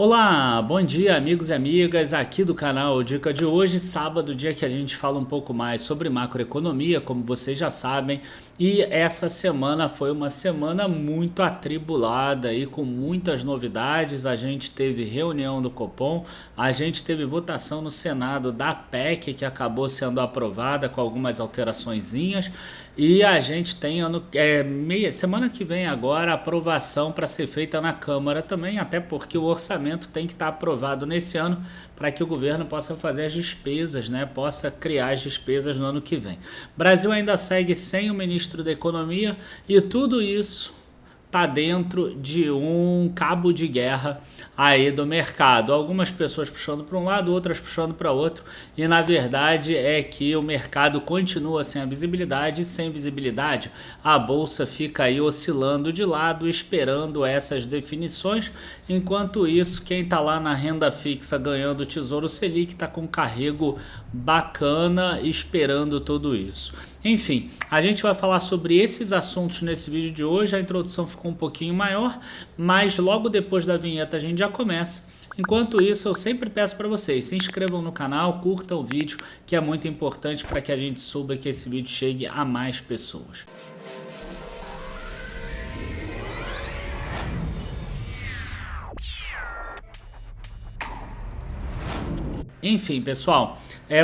Olá, bom dia amigos e amigas aqui do canal Dica de hoje, sábado, dia que a gente fala um pouco mais sobre macroeconomia, como vocês já sabem, e essa semana foi uma semana muito atribulada e com muitas novidades. A gente teve reunião do Copom, a gente teve votação no Senado da PEC que acabou sendo aprovada com algumas alteraçõezinhas. E a gente tem semana que vem agora a aprovação para ser feita na Câmara também, até porque o orçamento tem que estar aprovado nesse ano para que o governo possa fazer as despesas, né? Possa criar as despesas no ano que vem. Brasil ainda segue sem o ministro da Economia e tudo isso está dentro de um cabo de guerra aí do mercado. Algumas pessoas puxando para um lado, outras puxando para outro, e na verdade é que o mercado continua sem a visibilidade, e sem visibilidade a bolsa fica aí oscilando de lado, esperando essas definições. Enquanto isso, quem está lá na renda fixa ganhando o Tesouro Selic está com um carrego bacana esperando tudo isso. Enfim, a gente vai falar sobre esses assuntos nesse vídeo de hoje. A introdução ficou um pouquinho maior, mas logo depois da vinheta a gente já começa. Enquanto isso, eu sempre peço para vocês, se inscrevam no canal, curtam o vídeo, que é muito importante para que a gente souba que esse vídeo chegue a mais pessoas. Enfim, pessoal,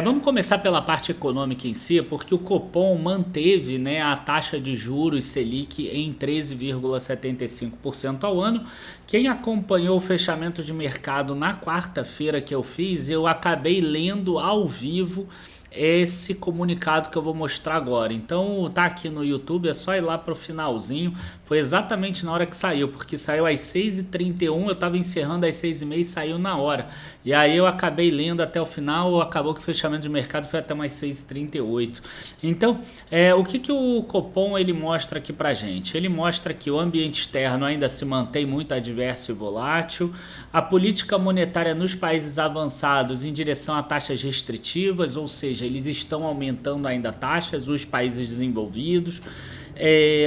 vamos começar pela parte econômica em si, porque o Copom manteve, né, a taxa de juros Selic em 13,75% ao ano. Quem acompanhou o fechamento de mercado na quarta-feira que eu fiz, eu acabei lendo ao vivo esse comunicado que eu vou mostrar agora. Então tá aqui no YouTube, é só ir lá para o finalzinho. Foi exatamente na hora que saiu, porque saiu às 6h31, eu estava encerrando às 6h30 e saiu na hora. E aí eu acabei lendo até o final, acabou que o fechamento de mercado foi até mais 6h38. Então, o que o Copom ele mostra aqui pra gente? Ele mostra que o ambiente externo ainda se mantém muito adverso e volátil, a política monetária nos países avançados em direção a taxas restritivas, ou seja, eles estão aumentando ainda taxas, os países desenvolvidos.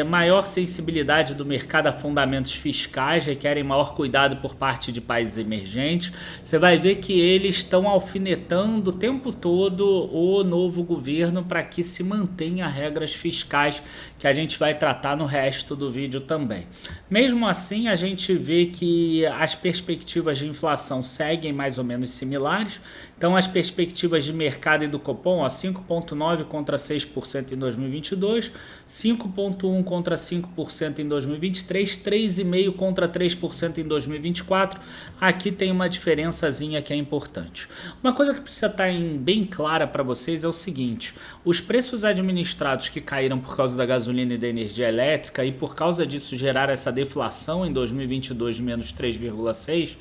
Maior sensibilidade do mercado a fundamentos fiscais, requerem maior cuidado por parte de países emergentes. Você vai ver que eles estão alfinetando o tempo todo o novo governo para que se mantenha regras fiscais, que a gente vai tratar no resto do vídeo também. Mesmo assim, a gente vê que as perspectivas de inflação seguem mais ou menos similares. Então, as perspectivas de mercado e do Copom, 5,9% contra 6% em 2022, 5,1% contra 5% em 2023, 3,5% contra 3% em 2024. Aqui tem uma diferençazinha que é importante. Uma coisa que precisa estar bem clara para vocês é o seguinte: os preços administrados que caíram por causa da gasolina e da energia elétrica e por causa disso gerar essa deflação em 2022 de menos 3,6%,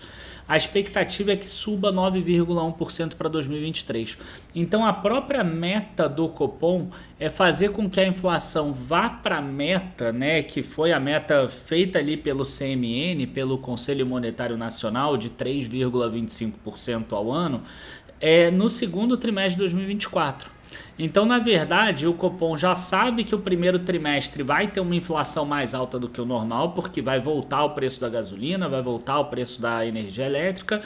a expectativa é que suba 9,1% para 2023. Então a própria meta do Copom é fazer com que a inflação vá para a meta, né, que foi a meta feita ali pelo CMN, pelo Conselho Monetário Nacional, de 3,25% ao ano, no segundo trimestre de 2024. Então, na verdade, o Copom já sabe que o primeiro trimestre vai ter uma inflação mais alta do que o normal, porque vai voltar o preço da gasolina, vai voltar o preço da energia elétrica,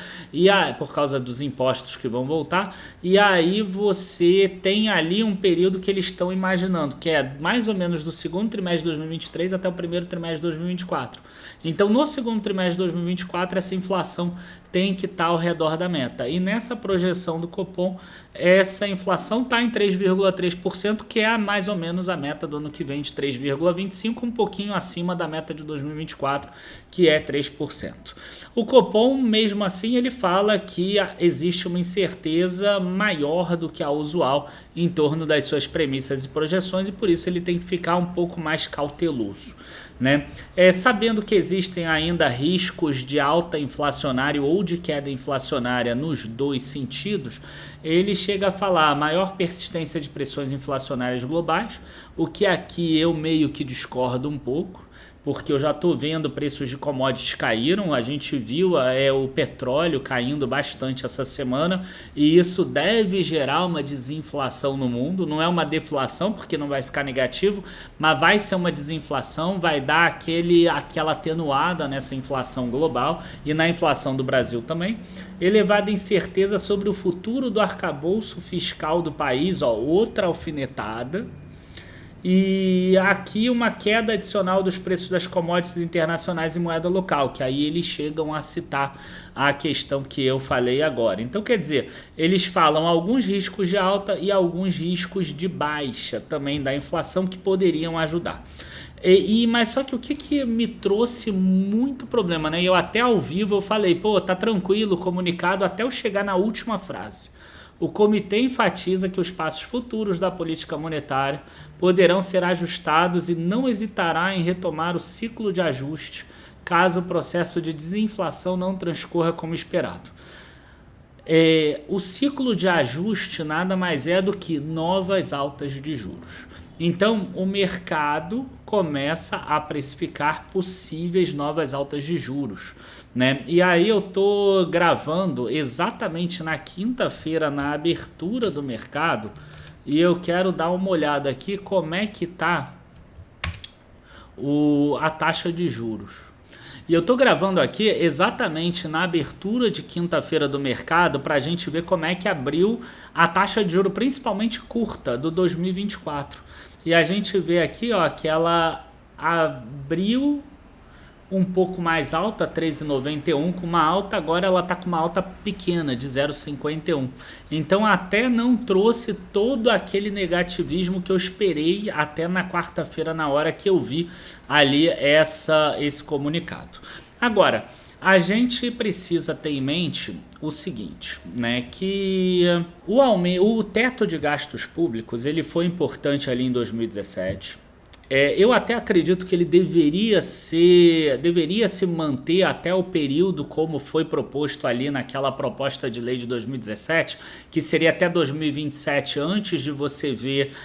por causa dos impostos que vão voltar, e aí você tem ali um período que eles estão imaginando, que é mais ou menos do segundo trimestre de 2023 até o primeiro trimestre de 2024. Então, no segundo trimestre de 2024, essa inflação tem que estar ao redor da meta. E nessa projeção do Copom, essa inflação está em 3,3%, que é mais ou menos a meta do ano que vem de 3,25%, um pouquinho acima da meta de 2024, que é 3%. O Copom, mesmo assim, ele fala que existe uma incerteza maior do que a usual em torno das suas premissas e projeções, e por isso ele tem que ficar um pouco mais cauteloso, né? Sabendo que existem ainda riscos de alta inflacionária ou de queda inflacionária nos dois sentidos, ele chega a falar a maior persistência de pressões inflacionárias globais, o que aqui eu meio que discordo um pouco. porque eu já estou vendo preços de commodities caíram, a gente viu o petróleo caindo bastante essa semana, e isso deve gerar uma desinflação no mundo. Não é uma deflação, porque não vai ficar negativo, mas vai ser uma desinflação, vai dar aquela atenuada nessa inflação global e na inflação do Brasil também. Elevada incerteza sobre o futuro do arcabouço fiscal do país, outra alfinetada. E aqui uma queda adicional dos preços das commodities internacionais em moeda local, que aí eles chegam a citar a questão que eu falei agora. Então, quer dizer, eles falam alguns riscos de alta e alguns riscos de baixa também da inflação que poderiam ajudar. Mas só que o que me trouxe muito problema, né? Eu até ao vivo eu falei, tá tranquilo, comunicado, até eu chegar na última frase. O comitê enfatiza que os passos futuros da política monetária poderão ser ajustados e não hesitará em retomar o ciclo de ajuste caso o processo de desinflação não transcorra como esperado. O ciclo de ajuste nada mais é do que novas altas de juros. Então, o mercado começa a precificar possíveis novas altas de juros, né? E aí eu tô gravando exatamente na quinta-feira, na abertura do mercado, e eu quero dar uma olhada aqui como é que tá a taxa de juros. E eu tô gravando aqui exatamente na abertura de quinta-feira do mercado para a gente ver como é que abriu a taxa de juros, principalmente curta, do 2024. E a gente vê aqui que ela abriu um pouco mais alta, 13,91, com uma alta, agora ela está com uma alta pequena, de 0,51. Então até não trouxe todo aquele negativismo que eu esperei até na quarta-feira, na hora que eu vi ali esse comunicado. Agora, a gente precisa ter em mente o seguinte, né, que o teto de gastos públicos ele foi importante ali em 2017. Eu até acredito que ele deveria se manter até o período como foi proposto ali naquela proposta de lei de 2017, que seria até 2027, antes de você ver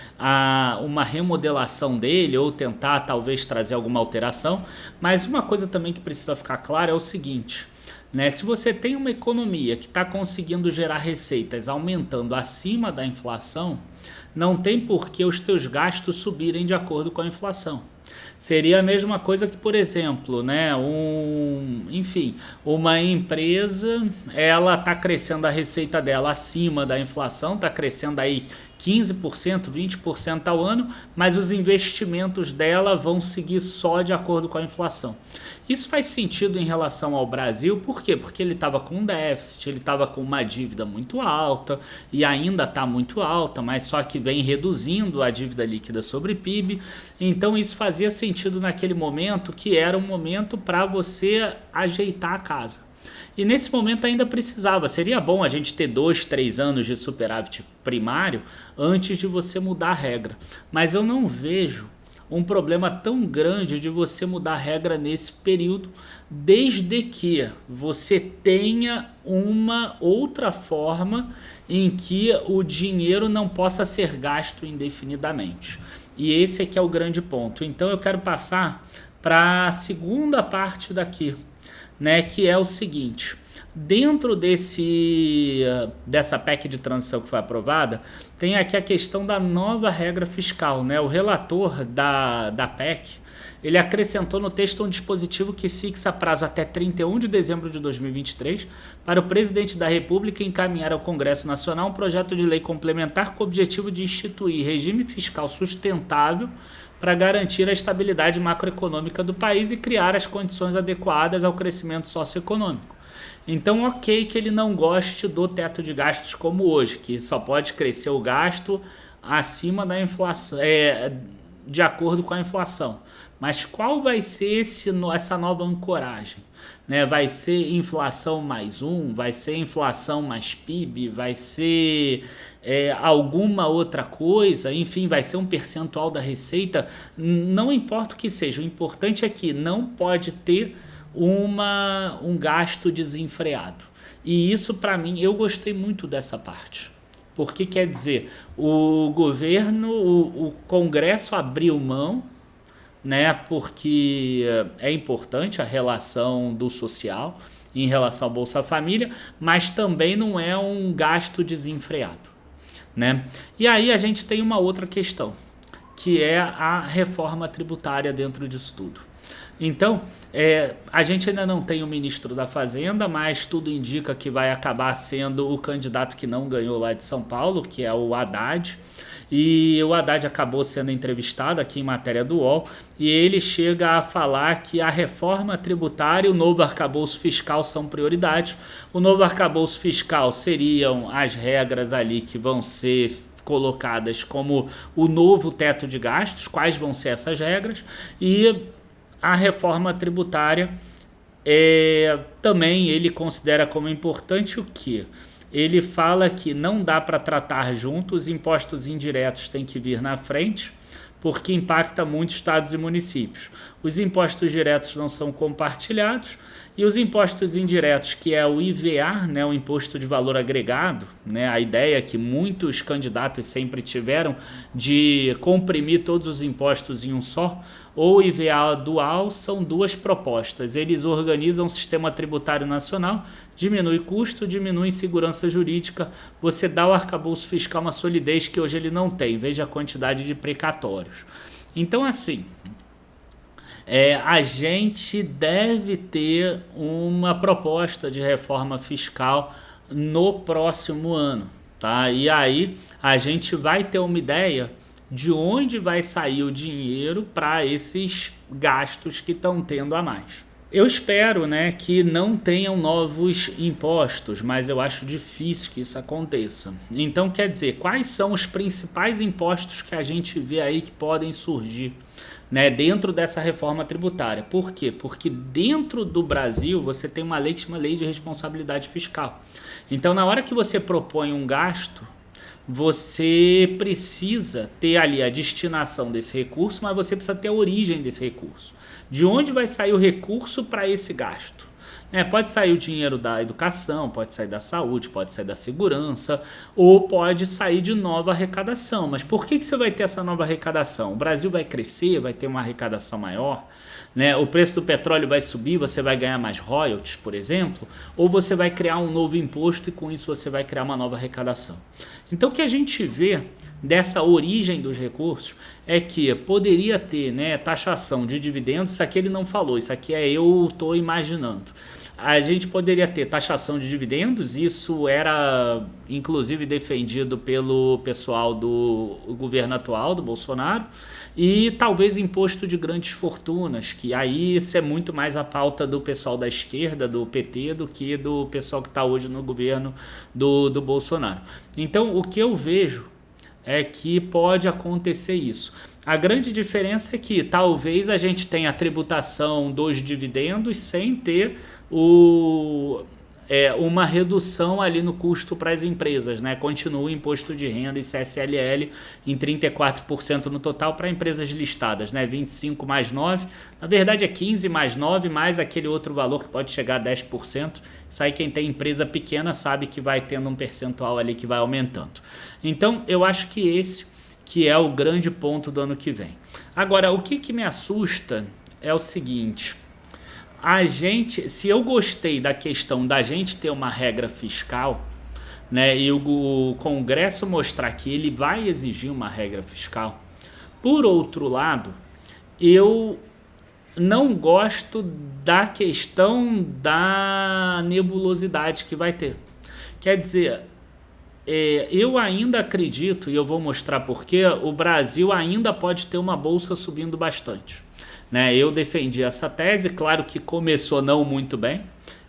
uma remodelação dele ou tentar talvez trazer alguma alteração. Mas uma coisa também que precisa ficar clara é o seguinte, né? Se você tem uma economia que está conseguindo gerar receitas aumentando acima da inflação, não tem por que os teus gastos subirem de acordo com a inflação. Seria a mesma coisa que, por exemplo, né, uma empresa, ela está crescendo a receita dela acima da inflação, está crescendo aí 15%, 20% ao ano, mas os investimentos dela vão seguir só de acordo com a inflação. Isso faz sentido em relação ao Brasil, por quê? Porque ele estava com um déficit, ele estava com uma dívida muito alta e ainda está muito alta, mas só que vem reduzindo a dívida líquida sobre PIB. Então isso fazia sentido naquele momento, que era um momento para você ajeitar a casa. E nesse momento ainda precisava, seria bom a gente ter 2, 3 anos de superávit primário antes de você mudar a regra. Mas eu não vejo um problema tão grande de você mudar a regra nesse período, desde que você tenha uma outra forma em que o dinheiro não possa ser gasto indefinidamente. E esse aqui é o grande ponto. Então eu quero passar para a segunda parte daqui, né, que é o seguinte: dentro dessa PEC de transição que foi aprovada, tem aqui a questão da nova regra fiscal, né? O relator da PEC, ele acrescentou no texto um dispositivo que fixa prazo até 31 de dezembro de 2023 para o presidente da República encaminhar ao Congresso Nacional um projeto de lei complementar com o objetivo de instituir regime fiscal sustentável para garantir a estabilidade macroeconômica do país e criar as condições adequadas ao crescimento socioeconômico. Então, ok que ele não goste do teto de gastos como hoje, que só pode crescer o gasto acima da inflação, de acordo com a inflação. Mas qual vai ser essa nova ancoragem? Né? Vai ser inflação mais 1? Vai ser inflação mais PIB? Vai ser alguma outra coisa? Enfim, vai ser um percentual da receita? Não importa o que seja, o importante é que não pode ter um gasto desenfreado. E isso, para mim, eu gostei muito dessa parte. Porque quer dizer, o governo, o Congresso abriu mão né? Porque é importante a relação do social em relação ao Bolsa Família, mas também não é um gasto desenfreado, né? E aí a gente tem uma outra questão, que é a reforma tributária dentro disso tudo. Então, a gente ainda não tem o ministro da Fazenda, mas tudo indica que vai acabar sendo o candidato que não ganhou lá de São Paulo, que é o Haddad. E o Haddad acabou sendo entrevistado aqui em matéria do UOL, e ele chega a falar que a reforma tributária e o novo arcabouço fiscal são prioridades. O novo arcabouço fiscal seriam as regras ali que vão ser colocadas como o novo teto de gastos, quais vão ser essas regras, e a reforma tributária também ele considera como importante o que? Ele fala que não dá para tratar juntos, os impostos indiretos têm que vir na frente, porque impacta muito estados e municípios. Os impostos diretos não são compartilhados, e os impostos indiretos, que é o IVA, né, o Imposto de Valor Agregado, né, a ideia que muitos candidatos sempre tiveram de comprimir todos os impostos em um só, ou IVA dual, são duas propostas. Eles organizam o sistema tributário nacional, diminui custo, diminui insegurança jurídica, você dá ao arcabouço fiscal uma solidez que hoje ele não tem, veja a quantidade de precatórios. Então, assim, a gente deve ter uma proposta de reforma fiscal no próximo ano, tá? E aí a gente vai ter uma ideia de onde vai sair o dinheiro para esses gastos que estão tendo a mais. Eu espero, né, que não tenham novos impostos, mas eu acho difícil que isso aconteça. Então, quer dizer, quais são os principais impostos que a gente vê aí que podem surgir, né, dentro dessa reforma tributária? Por quê? Porque dentro do Brasil você tem uma lei que chama Lei de Responsabilidade Fiscal. Então, na hora que você propõe um gasto, você precisa ter ali a destinação desse recurso, mas você precisa ter a origem desse recurso. De onde vai sair o recurso para esse gasto? Pode sair o dinheiro da educação, pode sair da saúde, pode sair da segurança, ou pode sair de nova arrecadação. Mas por que você vai ter essa nova arrecadação? O Brasil vai crescer, vai ter uma arrecadação maior, né? O preço do petróleo vai subir, você vai ganhar mais royalties, por exemplo, ou você vai criar um novo imposto e com isso você vai criar uma nova arrecadação. Então o que a gente vê dessa origem dos recursos é que poderia ter, né, taxação de dividendos. Isso aqui ele não falou, isso aqui eu estou imaginando. A gente poderia ter taxação de dividendos, isso era inclusive defendido pelo pessoal do governo atual, do Bolsonaro, e talvez imposto de grandes fortunas, que aí isso é muito mais a pauta do pessoal da esquerda, do PT, do que do pessoal que está hoje no governo do Bolsonaro. Então o que eu vejo é que pode acontecer isso. A grande diferença é que talvez a gente tenha a tributação dos dividendos sem ter uma redução ali no custo para as empresas, né? Continua o imposto de renda e CSLL em 34% no total para empresas listadas, né? 25 mais 9, na verdade é 15 mais 9, mais aquele outro valor que pode chegar a 10%. Isso aí quem tem empresa pequena sabe que vai tendo um percentual ali que vai aumentando. Então eu acho que esse que é o grande ponto do ano que vem. Agora, o que me assusta é o seguinte: se eu gostei da questão da gente ter uma regra fiscal, né, e o Congresso mostrar que ele vai exigir uma regra fiscal, por outro lado, eu não gosto da questão da nebulosidade que vai ter. Quer dizer, eu ainda acredito, e eu vou mostrar porquê, o Brasil ainda pode ter uma bolsa subindo bastante. Né? Eu defendi essa tese, claro que começou não muito bem,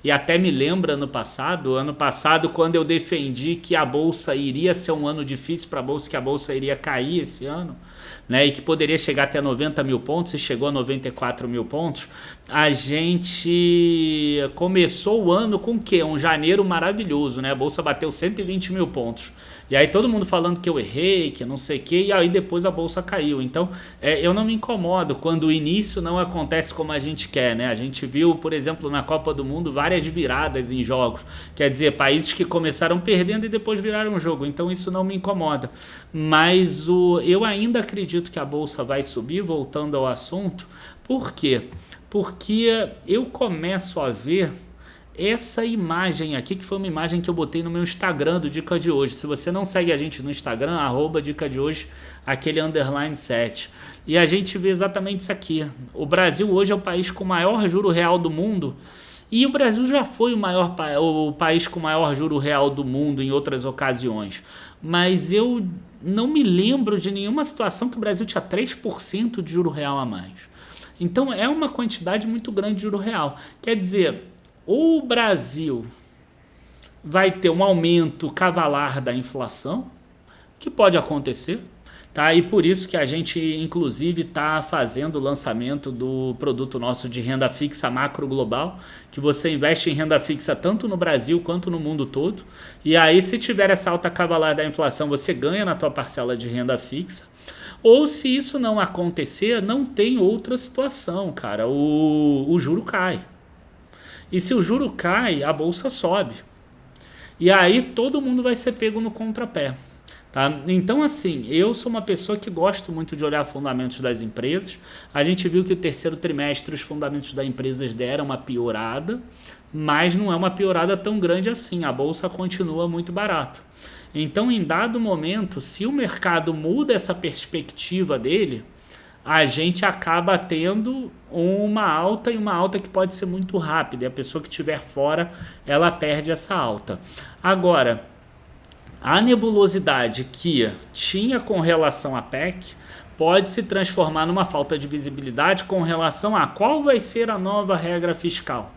e até me lembra ano passado quando eu defendi que a bolsa iria ser um ano difícil para a bolsa, que a bolsa iria cair esse ano, né? E que poderia chegar até 90 mil pontos, e chegou a 94 mil pontos. a gente começou o ano com o quê? Um janeiro maravilhoso, né? A bolsa bateu 120 mil pontos. E aí todo mundo falando que eu errei, que não sei o quê, e aí depois a bolsa caiu. Então, eu não me incomodo quando o início não acontece como a gente quer, né? A gente viu, por exemplo, na Copa do Mundo, várias viradas em jogos. Quer dizer, países que começaram perdendo e depois viraram o jogo. Então isso não me incomoda. Mas eu ainda acredito que a bolsa vai subir, voltando ao assunto. Por quê? Porque eu começo a ver essa imagem aqui, que foi uma imagem que eu botei no meu Instagram do Dica de Hoje. Se você não segue a gente no Instagram, @Dica de Hoje, aquele _7. E a gente vê exatamente isso aqui. O Brasil hoje é o país com o maior juro real do mundo. E o Brasil já foi o país com o maior juro real do mundo em outras ocasiões. Mas eu não me lembro de nenhuma situação que o Brasil tinha 3% de juro real a mais. Então é uma quantidade muito grande de juro real. Quer dizer, o Brasil vai ter um aumento cavalar da inflação, que pode acontecer, tá? E por isso que a gente, inclusive, está fazendo o lançamento do produto nosso de renda fixa macro global, que você investe em renda fixa tanto no Brasil quanto no mundo todo. E aí, se tiver essa alta cavalar da inflação, você ganha na tua parcela de renda fixa. Ou se isso não acontecer, não tem outra situação, cara. O juro cai. E se o juro cai, a bolsa sobe. E aí todo mundo vai ser pego no contrapé. Tá? Então, assim, eu sou uma pessoa que gosto muito de olhar fundamentos das empresas. A gente viu que o terceiro trimestre os fundamentos das empresas deram uma piorada, mas não é uma piorada tão grande assim. A bolsa continua muito barata. Então, em dado momento, se o mercado muda essa perspectiva dele, a gente acaba tendo uma alta, e uma alta que pode ser muito rápida. E a pessoa que estiver fora, ela perde essa alta. Agora, a nebulosidade que tinha com relação à PEC pode se transformar numa falta de visibilidade com relação a qual vai ser a nova regra fiscal.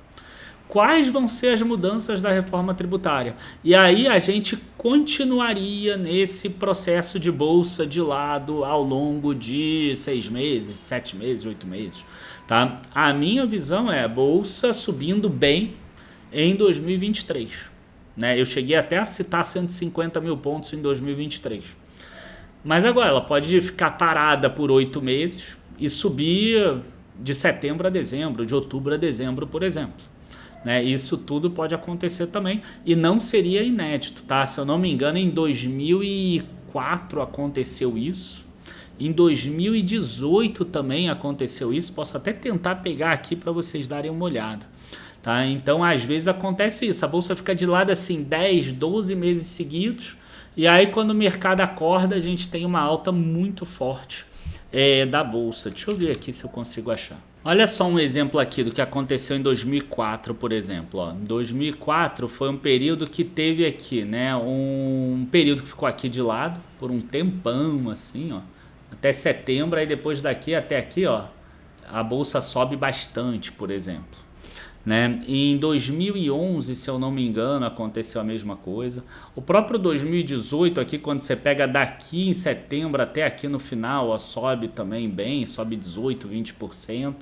Quais vão ser as mudanças da reforma tributária? E aí a gente continuaria nesse processo de bolsa de lado ao longo de 6 meses, 7 meses, 8 meses. Tá? A minha visão é bolsa subindo bem em 2023. Né? Eu cheguei até a citar 150 mil pontos em 2023. Mas agora ela pode ficar parada por 8 meses e subir de setembro a dezembro, de outubro a dezembro, por exemplo. Né? Isso tudo pode acontecer também e não seria inédito, tá? Se eu não me engano, em 2004 aconteceu isso, em 2018 também aconteceu isso. Posso até tentar pegar aqui para vocês darem uma olhada, tá? Então, às vezes acontece isso, a bolsa fica de lado assim 10, 12 meses seguidos, e aí quando o mercado acorda, a gente tem uma alta muito forte da bolsa. Deixa eu ver aqui se eu consigo achar. Olha só um exemplo aqui do que aconteceu em 2004, por exemplo. Ó. 2004 foi um período que teve aqui, né? Um período que ficou aqui de lado por um tempão, assim, ó, até setembro. Aí depois daqui até aqui, ó, a bolsa sobe bastante, por exemplo. Né? E em 2011, se eu não me engano, aconteceu a mesma coisa. O próprio 2018 aqui, quando você pega daqui em setembro até aqui no final, ó, sobe também bem, sobe 18, 20%.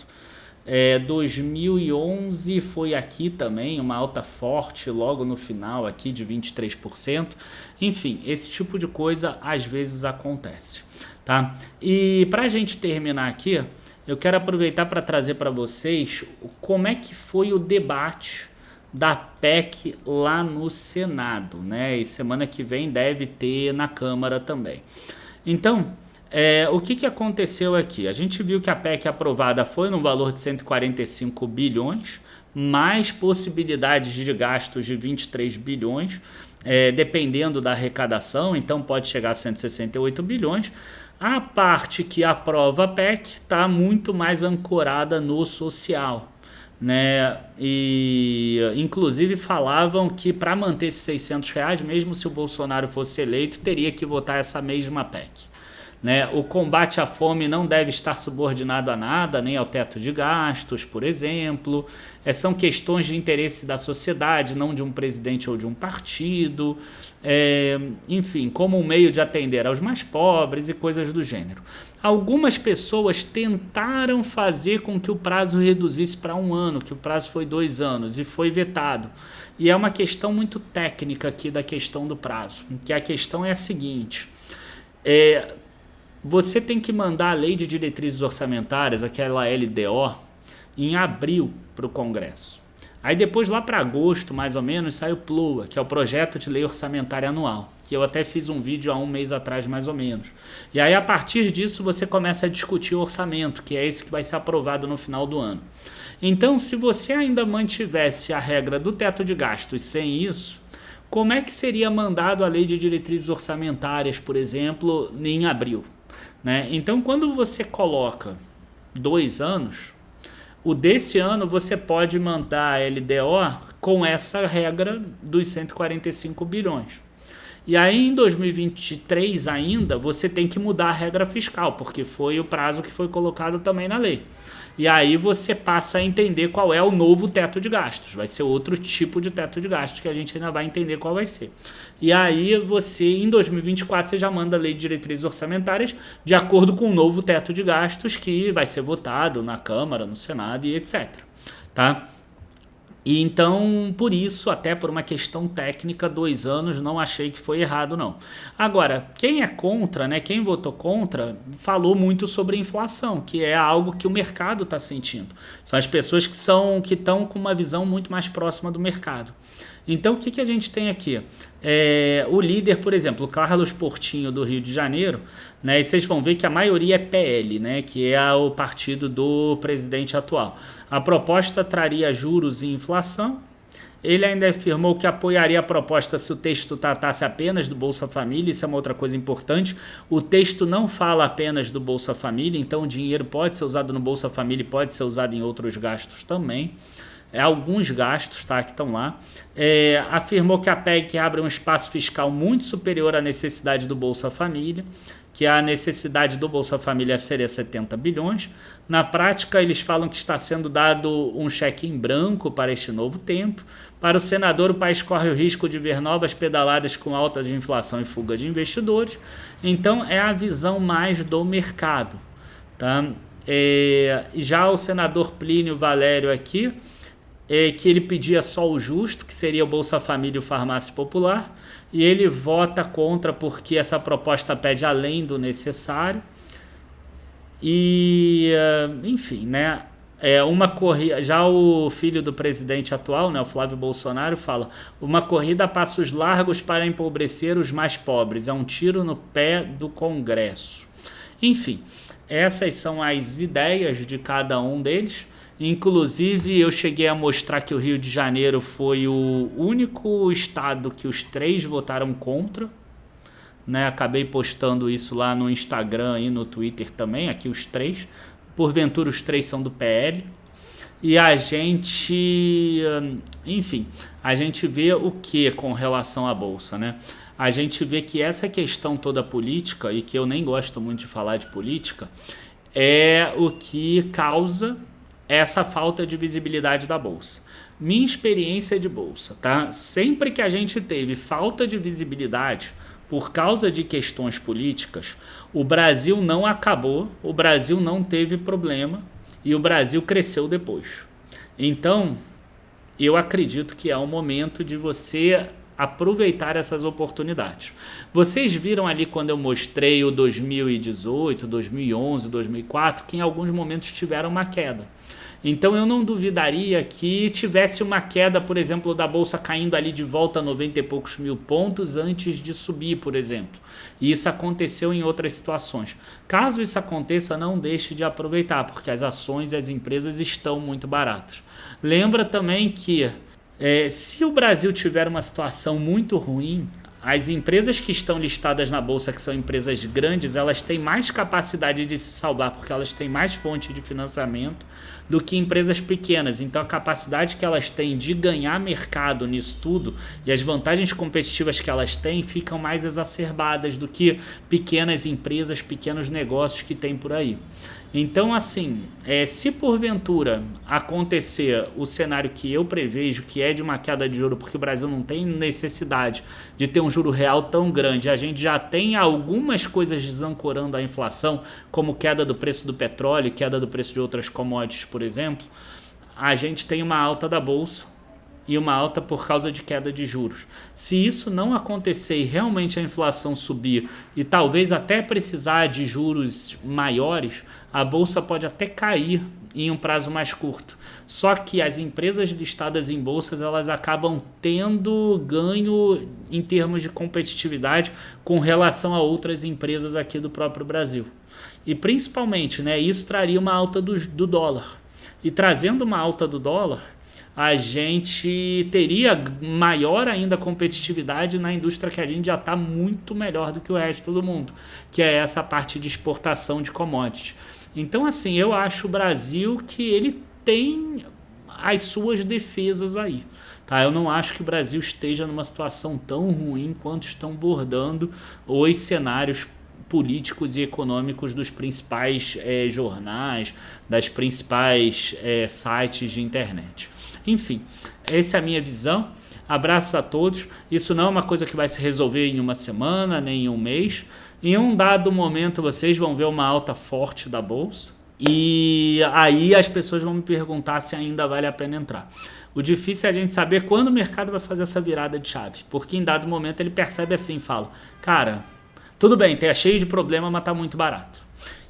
2011 foi aqui também, uma alta forte logo no final aqui de 23%. Enfim, esse tipo de coisa às vezes acontece. Tá? E para a gente terminar aqui, eu quero aproveitar para trazer para vocês como é que foi o debate da PEC lá no Senado, né? E semana que vem deve ter na Câmara também. Então, o que aconteceu aqui? A gente viu que a PEC aprovada foi no valor de 145 bilhões, mais possibilidades de gastos de 23 bilhões, dependendo da arrecadação, então pode chegar a 168 bilhões. A parte que aprova a PEC está muito mais ancorada no social, né? E inclusive falavam que para manter esses R$600, mesmo se o Bolsonaro fosse eleito, teria que votar essa mesma PEC. né? O combate à fome não deve estar subordinado a nada, nem ao teto de gastos, por exemplo. São questões de interesse da sociedade, não de um presidente ou de um partido. Enfim, como um meio de atender aos mais pobres e coisas do gênero. Algumas pessoas tentaram fazer com que o prazo reduzisse para 1 ano, que o prazo foi 2 anos, e foi vetado. E é uma questão muito técnica aqui da questão do prazo, que a questão é a seguinte: você tem que mandar a Lei de Diretrizes Orçamentárias, aquela LDO, em abril para o Congresso. Aí depois, lá para agosto, mais ou menos, sai o PLOA, que é o Projeto de Lei Orçamentária Anual, que eu até fiz um vídeo há 1 mês atrás, mais ou menos. E aí, a partir disso, você começa a discutir o orçamento, que é esse que vai ser aprovado no final do ano. Então, se você ainda mantivesse a regra do teto de gastos sem isso, como é que seria mandado a Lei de Diretrizes Orçamentárias, por exemplo, em abril? Né? Então, quando você coloca 2 anos, o desse ano você pode mandar a LDO com essa regra dos 145 bilhões. E aí em 2023 ainda você tem que mudar a regra fiscal, porque foi o prazo que foi colocado também na lei. E aí você passa a entender qual é o novo teto de gastos. Vai ser outro tipo de teto de gastos que a gente ainda vai entender qual vai ser. E aí você, em 2024, você já manda a Lei de Diretrizes Orçamentárias de acordo com o novo teto de gastos que vai ser votado na Câmara, no Senado e etc. Tá? E então, por isso, até por uma questão técnica, 2 anos, não achei que foi errado, não. Agora, quem é contra, né, quem votou contra, falou muito sobre inflação, que é algo que o mercado está sentindo. São as pessoas que estão com uma visão muito mais próxima do mercado. Então, o que a gente tem aqui? O líder, por exemplo, o Carlos Portinho, do Rio de Janeiro, né, e vocês vão ver que a maioria é PL, né, que é o partido do presidente atual. A proposta traria juros e inflação. Ele ainda afirmou que apoiaria a proposta se o texto tratasse apenas do Bolsa Família. Isso é uma outra coisa importante. O texto não fala apenas do Bolsa Família, então o dinheiro pode ser usado no Bolsa Família e pode ser usado em outros gastos também. Alguns gastos, tá, que estão lá. Afirmou que a PEC abre um espaço fiscal muito superior à necessidade do Bolsa Família, que a necessidade do Bolsa Família seria 70 bilhões. Na prática, eles falam que está sendo dado um cheque em branco para este novo tempo. Para o senador, o país corre o risco de ver novas pedaladas com alta de inflação e fuga de investidores. Então, é a visão mais do mercado. Tá? Já o senador Plínio Valério aqui, que ele pedia só o justo, que seria o Bolsa Família e o Farmácia Popular, e ele vota contra porque essa proposta pede além do necessário. E, enfim, né? Uma corrida, já o filho do presidente atual, né, o Flávio Bolsonaro, fala: uma corrida a passos largos para empobrecer os mais pobres, é um tiro no pé do Congresso. Enfim, essas são as ideias de cada um deles. Inclusive, eu cheguei a mostrar que o Rio de Janeiro foi o único estado que os 3 votaram contra, né? Acabei postando isso lá no Instagram e no Twitter também, aqui os 3. Porventura, os 3 são do PL. E a gente, enfim, a gente vê o que com relação à Bolsa, né? A gente vê que essa questão toda política, e que eu nem gosto muito de falar de política, é o que causa essa falta de visibilidade da Bolsa. Minha experiência de Bolsa, tá? Sempre que a gente teve falta de visibilidade por causa de questões políticas, o Brasil não acabou, o Brasil não teve problema e o Brasil cresceu depois. Então, eu acredito que é o momento de você aproveitar essas oportunidades. Vocês viram ali quando eu mostrei o 2018, 2011, 2004, que em alguns momentos tiveram uma queda. Então eu não duvidaria que tivesse uma queda, por exemplo, da Bolsa caindo ali de volta a 90 e poucos mil pontos antes de subir, por exemplo. E isso aconteceu em outras situações. Caso isso aconteça, não deixe de aproveitar, porque as ações e as empresas estão muito baratas. Lembra também que se o Brasil tiver uma situação muito ruim, as empresas que estão listadas na bolsa, que são empresas grandes, elas têm mais capacidade de se salvar porque elas têm mais fonte de financiamento do que empresas pequenas. Então a capacidade que elas têm de ganhar mercado nisso tudo e as vantagens competitivas que elas têm ficam mais exacerbadas do que pequenas empresas, pequenos negócios que tem por aí. Então, assim, se porventura acontecer o cenário que eu prevejo, que é de uma queda de juro, porque o Brasil não tem necessidade de ter um juro real tão grande, a gente já tem algumas coisas desancorando a inflação, como queda do preço do petróleo, queda do preço de outras commodities, por exemplo, a gente tem uma alta da bolsa e uma alta por causa de queda de juros. Se isso não acontecer e realmente a inflação subir e talvez até precisar de juros maiores, a bolsa pode até cair em um prazo mais curto. Só que as empresas listadas em bolsas, elas acabam tendo ganho em termos de competitividade com relação a outras empresas aqui do próprio Brasil. E principalmente, né, isso traria uma alta do dólar. E trazendo uma alta do dólar, a gente teria maior ainda competitividade na indústria que a gente já está muito melhor do que o resto do mundo, que é essa parte de exportação de commodities. Então, assim, eu acho o Brasil que ele tem as suas defesas aí. Tá? Eu não acho que o Brasil esteja numa situação tão ruim quanto estão bordando os cenários políticos e econômicos dos principais jornais, das principais sites de internet. Enfim, essa é a minha visão. Abraços a todos. Isso não é uma coisa que vai se resolver em uma semana, nem em um mês. Em um dado momento vocês vão ver uma alta forte da bolsa e aí as pessoas vão me perguntar se ainda vale a pena entrar. O difícil é a gente saber quando o mercado vai fazer essa virada de chave, porque em dado momento ele percebe assim, fala, cara, tudo bem, tá cheio de problema, mas tá muito barato.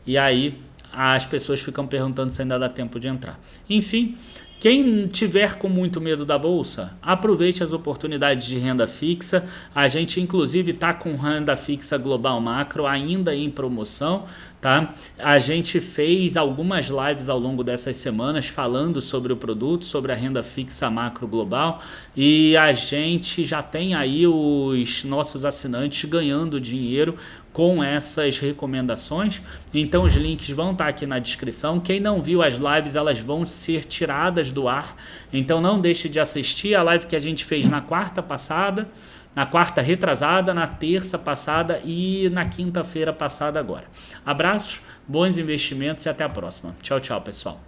E aí as pessoas ficam perguntando se ainda dá tempo de entrar. Enfim, quem tiver com muito medo da bolsa, aproveite as oportunidades de renda fixa. A gente inclusive está com renda fixa global macro ainda em promoção, tá? A gente fez algumas lives ao longo dessas semanas falando sobre o produto, sobre a renda fixa macro global, e a gente já tem aí os nossos assinantes ganhando dinheiro com essas recomendações. Então os links vão estar aqui na descrição. Quem não viu as lives, elas vão ser tiradas do ar, então não deixe de assistir a live que a gente fez na quarta passada, na quarta retrasada, na terça passada e na quinta-feira passada agora. Abraços, bons investimentos e até a próxima. Tchau, tchau, pessoal.